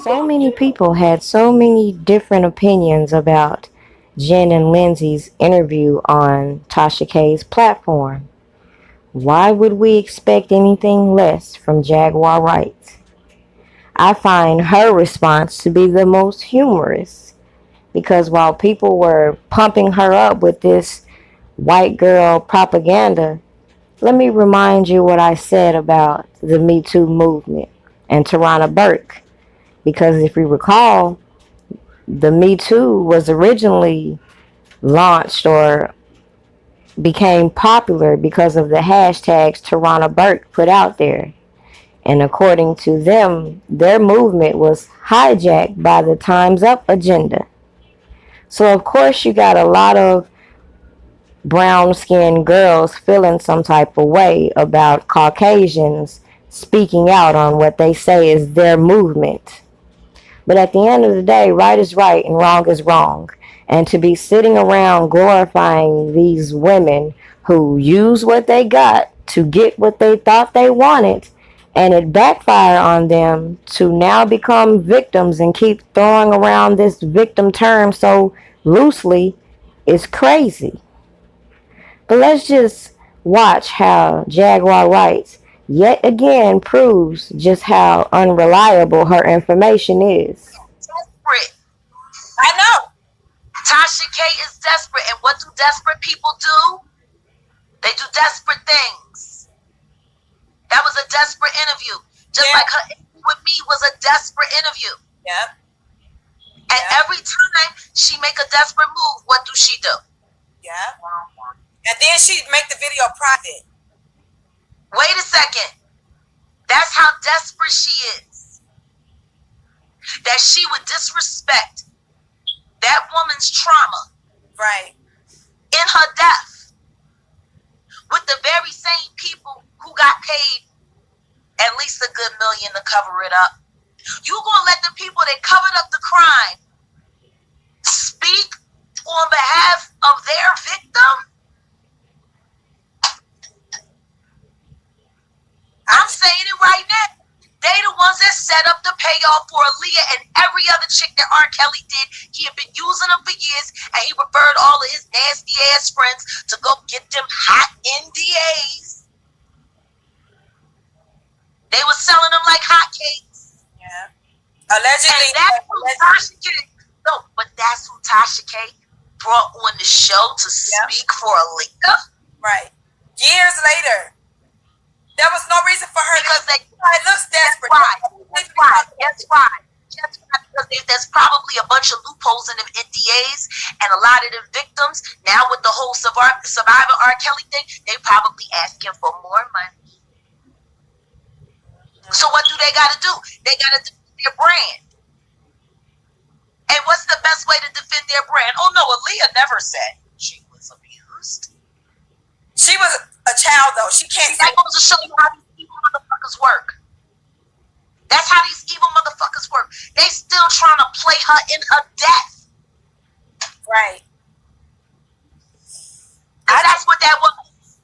So many people had so many different opinions about Jen and Lindsay's interview on Tasha K's platform. Why would we expect anything less from Jaguar Wright? I find her response to be the most humorous because while people were pumping her up with this white girl propaganda, let me remind you what I said about the Me Too movement and Tarana Burke. Because if you recall, the Me Too was originally launched or became popular because of the hashtags Tarana Burke put out there. And according to them, their movement was hijacked by the Time's Up agenda. So, of course, you got a lot of brown skinned girls feeling some type of way about Caucasians speaking out on what they say is their movement. But at the end of the day, right is right and wrong is wrong. And to be sitting around glorifying these women who use what they got to get what they thought they wanted, and it backfired on them to now become victims and keep throwing around this victim term so loosely is crazy. But let's just watch how Jaguar Wright yet again proves just how unreliable her information is. Desperate. I know. Tasha K is desperate. And what do desperate people do? They do desperate things. That was a desperate interview. Just like her interview with me was a desperate interview. Yep. And every time she make a desperate move, what do she do? Yeah. And then she make the video private. Wait a second. That's how desperate she is. That she would disrespect that woman's trauma. Right. In her death. With the very same people who got paid at least a good million to cover it up. You gonna let the people that covered up the crime speak on behalf of their victim? I'm saying it right now. They the ones that set up the payoff for Aaliyah and every other chick that R. Kelly did. He had been using them for years, and he referred all of his nasty ass friends to go get them hot NDAs. They were selling them like hotcakes. Yeah. Allegedly. And that's who Tasha K. No, but that's who Tasha K brought on the show to speak for Aaliyah. Right. Years later. There was no reason for her because it looks desperate. That's why. Because there's probably a bunch of loopholes in them NDAs, and a lot of the victims now with the whole survivor R. Kelly thing, they probably asking for more money. So what do they got to do? They got to defend their brand. And what's the best way to defend their brand? Oh no, Aaliyah never said she was abused. She was a child though. She can't. She's supposed to show you how these evil motherfuckers work. That's how these evil motherfuckers work. They still trying to play her in her death. Right. That's what that was.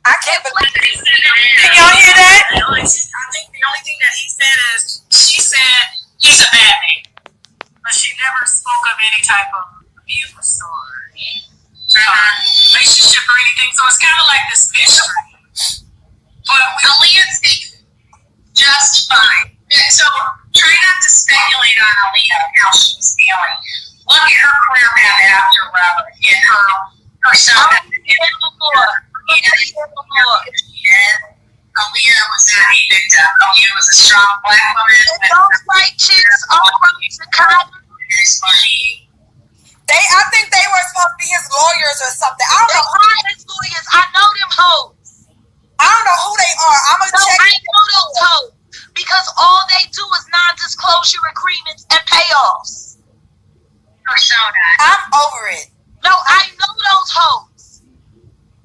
I can't believe it. Can y'all hear that? I think the only thing that he said is she said he's a bad man, but she never spoke of any type of abuse or relationship or anything. So it's kind of like this mystery. But Aaliyah speaks just fine. So try not to speculate on Aaliyah how she's feeling. Look at her career path after Robert and her son. Aaliyah was not a victim. Aaliyah was a strong black woman. And those white chicks all from Chicago. I think they were supposed to be his lawyers or something. I don't know. His lawyers. I know them hoes. I don't know who they are. I'm gonna check. I know those hoes because all they do is non-disclosure agreements and payoffs. Persona. I'm over it. No, I know those hoes.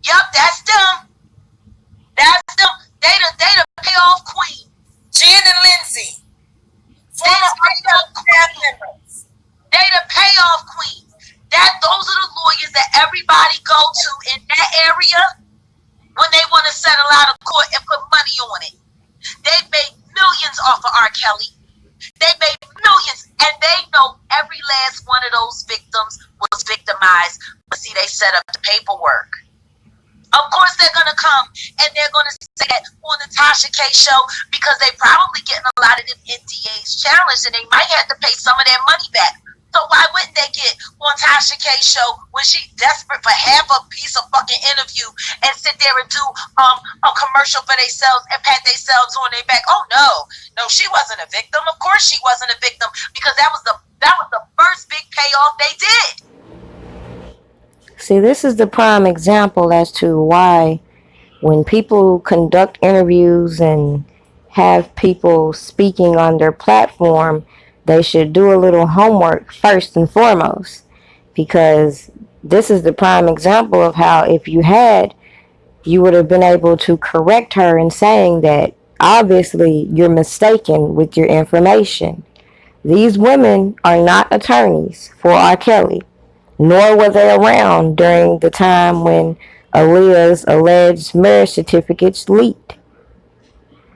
Yup, that's them. That's them. They the payoff queen. Jen and Lindsay. They the payoff queen. They the payoff queen. Those are the lawyers that everybody go to in that area when they want to settle out of court and put money on it. They made millions off of R. Kelly. They made millions, and they know every last one of those victims was victimized. But see, they set up the paperwork. Of course, they're going to come and they're going to say that on the Tasha K show because they probably getting a lot of them NDAs challenged and they might have to pay some of their money back. So why wouldn't they get on Tasha K show when she's desperate for half a piece of fucking interview and sit there and do a commercial for themselves and pat themselves on their back? Oh no, she wasn't a victim. Of course she wasn't a victim because that was the first big payoff they did. See, this is the prime example as to why when people conduct interviews and have people speaking on their platform, they should do a little homework first and foremost. Because this is the prime example of how if you had, you would have been able to correct her in saying that obviously you're mistaken with your information. These women are not attorneys for R. Kelly, nor were they around during the time when Aaliyah's alleged marriage certificates leaked.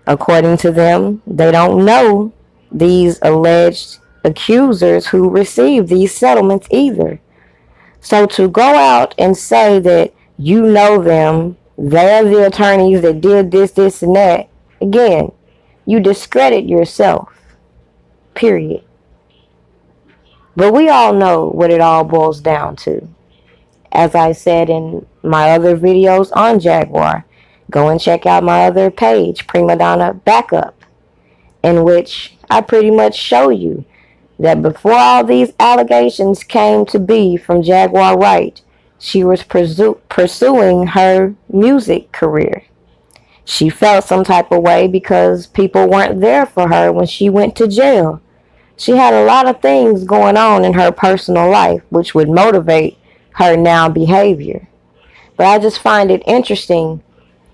According to them, they don't know these alleged accusers who received these settlements either. So to go out and say that you know them, they're the attorneys that did this, this, and that, again, you discredit yourself. Period. But we all know what it all boils down to. As I said in my other videos on Jaguar, go and check out my other page, Prima Donna Backup, in which I pretty much show you that before all these allegations came to be from Jaguar Wright, she was pursuing her music career. She felt some type of way because people weren't there for her when she went to jail. She had a lot of things going on in her personal life which would motivate her now behavior. But I just find it interesting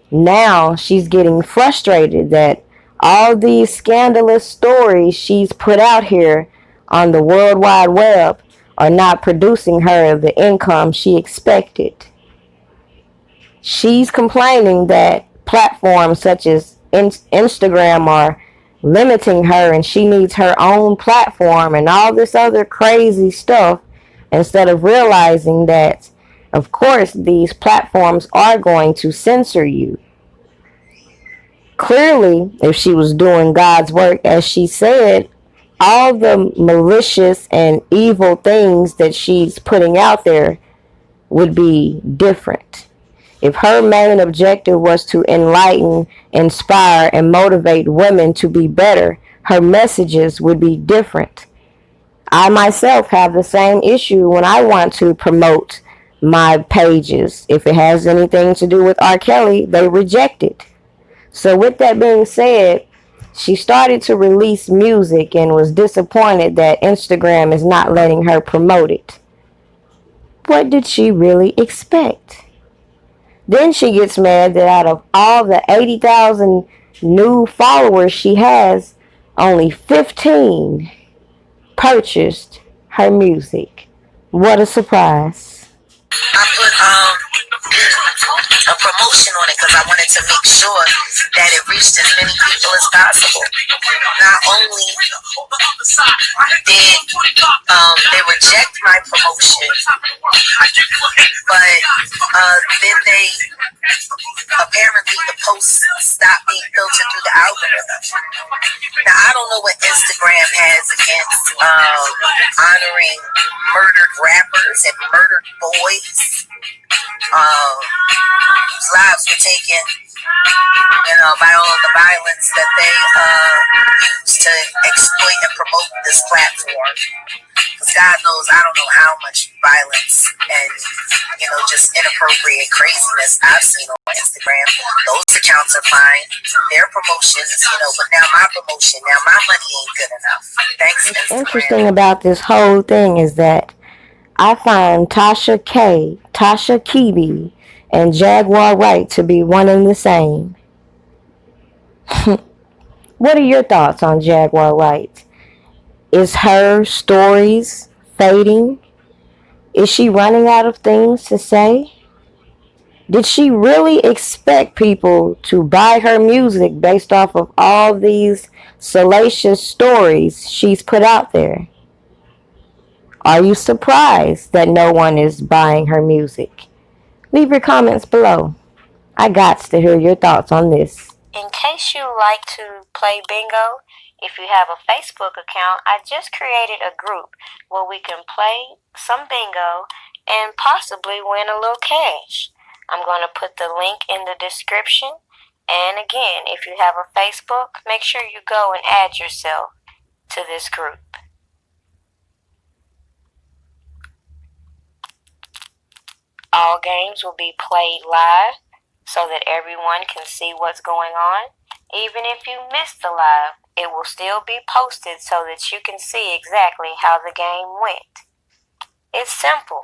now she's getting frustrated that all these scandalous stories she's put out here on the World Wide Web are not producing her the income she expected. She's complaining that platforms such as Instagram are limiting her and she needs her own platform and all this other crazy stuff, instead of realizing that, of course, these platforms are going to censor you. Clearly, if she was doing God's work, as she said, all the malicious and evil things that she's putting out there would be different. If her main objective was to enlighten, inspire, and motivate women to be better, her messages would be different. I myself have the same issue when I want to promote my pages. If it has anything to do with R. Kelly, they reject it. So with that being said, she started to release music and was disappointed that Instagram is not letting her promote it. What did she really expect? Then she gets mad that out of all the 80,000 new followers she has, only 15 purchased her music. What a surprise. I put a promotion on it because I wanted to make sure that it reached as many people as possible. Not only did they reject my promotion, but then they apparently the posts stopped being filtered through the algorithm. Now I don't know what Instagram has against honoring murdered rappers and murdered boys whose lives were taken, by all of the violence that they use to exploit and promote this platform. Because God knows I don't know how much violence and, just inappropriate craziness I've seen on Instagram. Those accounts are fine. Their promotions, but now my promotion, now my money ain't good enough. Thanks, Instagram. What's interesting about this whole thing is that I find Tasha K, Tasha K, and Jaguar Wright to be one and the same. What are your thoughts on Jaguar Wright? Is her stories fading? Is she running out of things to say? Did she really expect people to buy her music based off of all these salacious stories she's put out there? Are you surprised that no one is buying her music? Leave your comments below. I got to hear your thoughts on this. In case you like to play bingo, if you have a Facebook account, I just created a group where we can play some bingo and possibly win a little cash. I'm going to put the link in the description. And again, if you have a Facebook, make sure you go and add yourself to this group. All games will be played live so that everyone can see what's going on. Even if you missed the live, it will still be posted so that you can see exactly how the game went. It's simple.